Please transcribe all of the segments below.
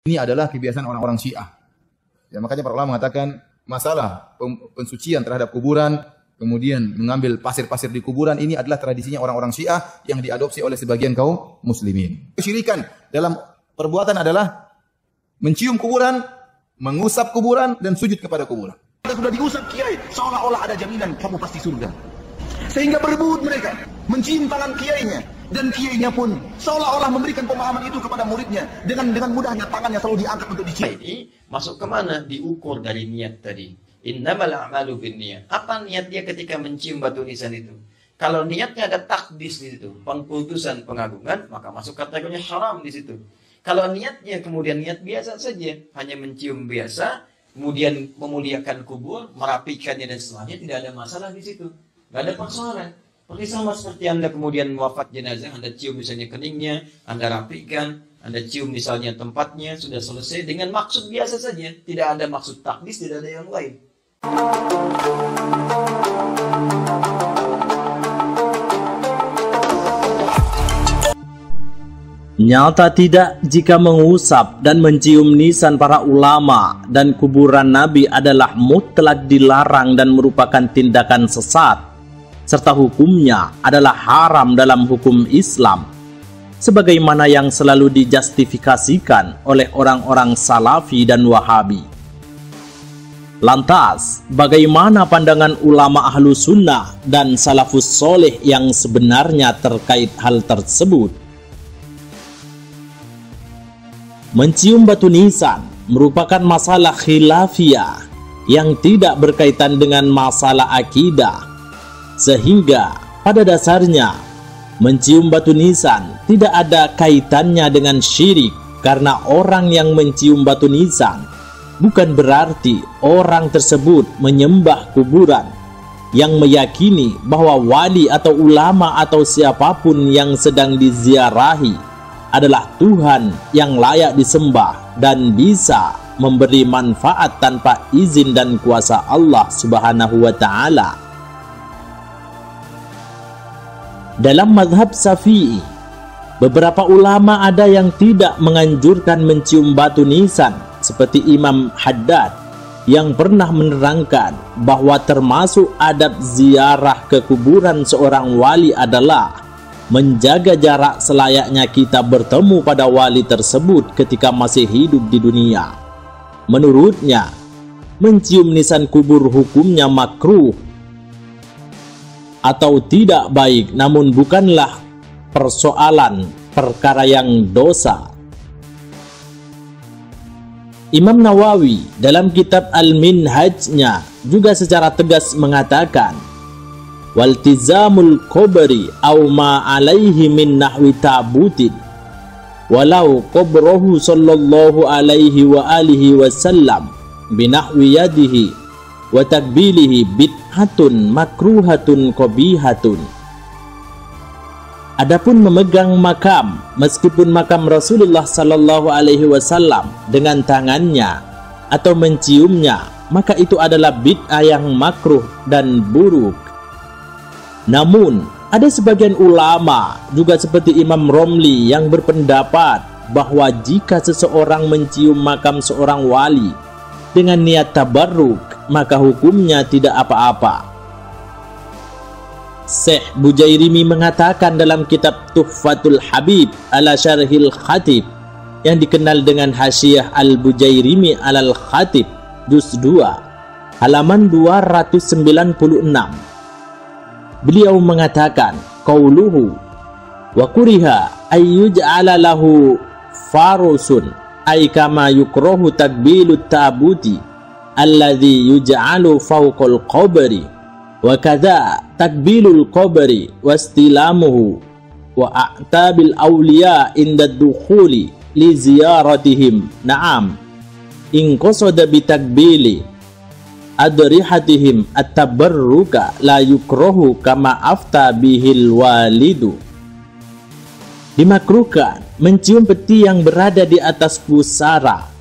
Ini adalah kebiasaan orang-orang Syiah. Ya, makanya para ulama mengatakan masalah pensucian terhadap kuburan, kemudian mengambil pasir-pasir di kuburan, ini adalah tradisinya orang-orang Syiah yang diadopsi oleh sebagian kaum muslimin. Kesyirikan dalam perbuatan adalah mencium kuburan, mengusap kuburan, dan sujud kepada kuburan. Sudah diusap kiai, seolah-olah ada jaminan kamu pasti surga. Sehingga berebut mereka mencium tangan kiainya, dan kiainya pun seolah-olah memberikan pemahaman itu kepada muridnya dengan mudahnya tangannya selalu diangkat untuk dicium. Ini masuk kemana? Diukur dari niat tadi. Innamal a'malu binniyat. Apa niat dia ketika mencium batu nisan itu? Kalau niatnya ada takdis di situ, pengkultusan, pengagungan, maka masuk kategori haram di situ. Kalau niatnya kemudian niat biasa saja, hanya mencium biasa, kemudian memuliakan kubur, merapikannya dan setelahnya, tidak ada masalah di situ. Tidak ada persoalan. Seperti sama seperti Anda kemudian wafat jenazah, Anda cium misalnya keningnya, Anda rapikan, Anda cium misalnya tempatnya, sudah selesai dengan maksud biasa saja. Tidak ada maksud takdis, tidak ada yang lain. Nyata tidak jika mengusap dan mencium nisan para ulama dan kuburan Nabi adalah mutlak dilarang dan merupakan tindakan sesat, serta hukumnya adalah haram dalam hukum Islam, sebagaimana yang selalu dijustifikasikan oleh orang-orang Salafi dan Wahabi. Lantas, bagaimana pandangan ulama ahlu sunnah dan salafus soleh yang sebenarnya terkait hal tersebut? Mencium batu nisan merupakan masalah khilafiyah yang tidak berkaitan dengan masalah akidah, sehingga pada dasarnya mencium batu nisan tidak ada kaitannya dengan syirik, karena orang yang mencium batu nisan bukan berarti orang tersebut menyembah kuburan, yang meyakini bahwa wali atau ulama atau siapapun yang sedang diziarahi adalah Tuhan yang layak disembah dan bisa memberi manfaat tanpa izin dan kuasa Allah Subhanahu wa Ta'ala. Dalam mazhab Syafi'i, beberapa ulama ada yang tidak menganjurkan mencium batu nisan, seperti Imam Haddad yang pernah menerangkan bahwa termasuk adab ziarah ke kuburan seorang wali adalah menjaga jarak selayaknya kita bertemu pada wali tersebut ketika masih hidup di dunia. Menurutnya, mencium nisan kubur hukumnya makruh atau tidak baik, namun bukanlah persoalan perkara yang dosa. Imam Nawawi dalam kitab Al-Minhajnya juga secara tegas mengatakan, waltizamul qabri aw ma alaihi min nahwi ta'butin walau qabrahu sallallahu alaihi wa alihi wasallam binahwi yadihi wa takbilihi bid'atun makruhatun qabihatun. Adapun memegang makam, meskipun makam Rasulullah sallallahu alaihi wasallam dengan tangannya atau menciumnya, maka itu adalah bid'ah yang makruh dan buruk. Namun, ada sebagian ulama, juga seperti Imam Romli, yang berpendapat bahwa jika seseorang mencium makam seorang wali dengan niat tabarruk, maka hukumnya tidak apa-apa. Syekh Bujairimi mengatakan dalam kitab Tuhfatul Habib ala Syarhil Khatib, yang dikenal dengan Hasyiah Al-Bujairimi alal Khatib, juz 2, halaman 296. Beliau mengatakan, qauluhu wa kuriha ayyuj'ala lahu farusun ay kama yukrahu takbilut tabuti alladhi yuj'alu fawqal qabri wa kadza takbilul qabri wastilamuhu wa a'tabil awliya inda dukhuli li ziyaratihim. Na'am, in qasada bitakbili adrihatihim at-tabarruka la yukrahu kama afta bihil walidu. Dimakruhkan mencium peti yang berada di atas pusara.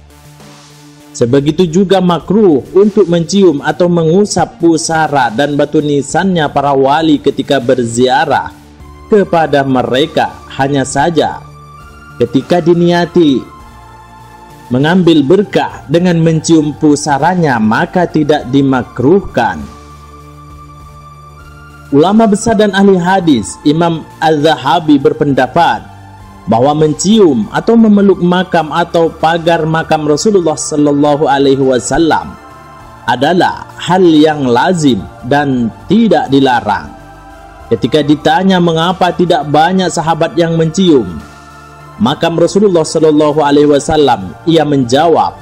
Sebegitu juga makruh untuk mencium atau mengusap pusara dan batu nisannya para wali ketika berziarah kepada mereka, hanya saja ketika diniati mengambil berkah dengan mencium pusaranya maka tidak dimakruhkan. Ulama besar dan ahli hadis Imam Az-Zahabi berpendapat bahwa mencium atau memeluk makam atau pagar makam Rasulullah Sallallahu Alaihi Wasallam adalah hal yang lazim dan tidak dilarang. Ketika ditanya mengapa tidak banyak sahabat yang mencium makam Rasulullah Sallallahu Alaihi Wasallam, ia menjawab,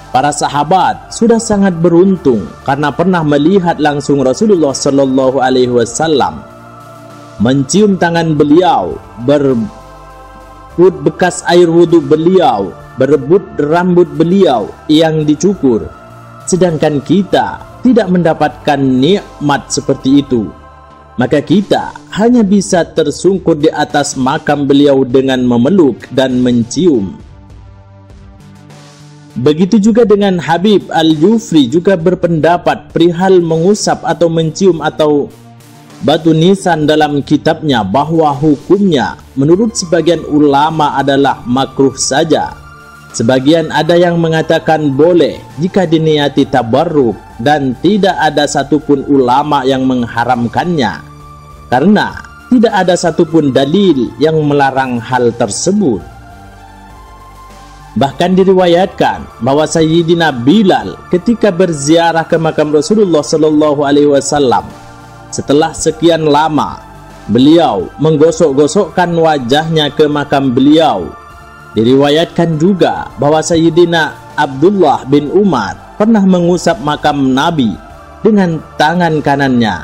para sahabat sudah sangat beruntung karena pernah melihat langsung Rasulullah Sallallahu Alaihi Wasallam, mencium tangan beliau, berebut bekas air wudhu beliau, berebut rambut beliau yang dicukur, sedangkan kita tidak mendapatkan nikmat seperti itu. Maka kita hanya bisa tersungkur di atas makam beliau dengan memeluk dan mencium. Begitu juga dengan Habib Al-Jufri juga berpendapat perihal mengusap atau mencium atau batu nisan dalam kitabnya bahwa hukumnya menurut sebagian ulama adalah makruh saja. Sebagian ada yang mengatakan boleh jika diniati tabarruk dan tidak ada satupun ulama yang mengharamkannya karena tidak ada satupun dalil yang melarang hal tersebut. Bahkan diriwayatkan bahwa Sayyidina Bilal ketika berziarah ke makam Rasulullah Sallallahu Alaihi Wasallam, setelah sekian lama beliau menggosok-gosokkan wajahnya ke makam beliau. Diriwayatkan juga bahwa Sayyidina Abdullah bin Umar pernah mengusap makam Nabi dengan tangan kanannya.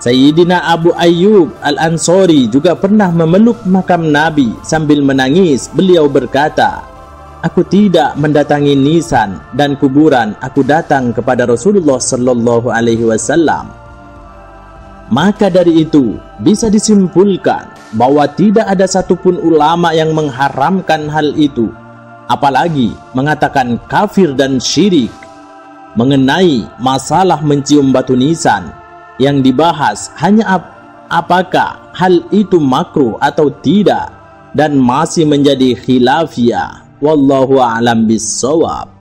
Sayyidina Abu Ayyub Al-Ansari juga pernah memeluk makam Nabi sambil menangis. Beliau berkata, aku tidak mendatangi nisan dan kuburan, aku datang kepada Rasulullah Sallallahu Alaihi Wasallam. Maka dari itu bisa disimpulkan bahwa tidak ada satupun ulama yang mengharamkan hal itu, apalagi mengatakan kafir dan syirik. Mengenai masalah mencium batu nisan, yang dibahas hanya apakah hal itu makruh atau tidak dan masih menjadi khilafiyah. Wallahu a'lam bissawab.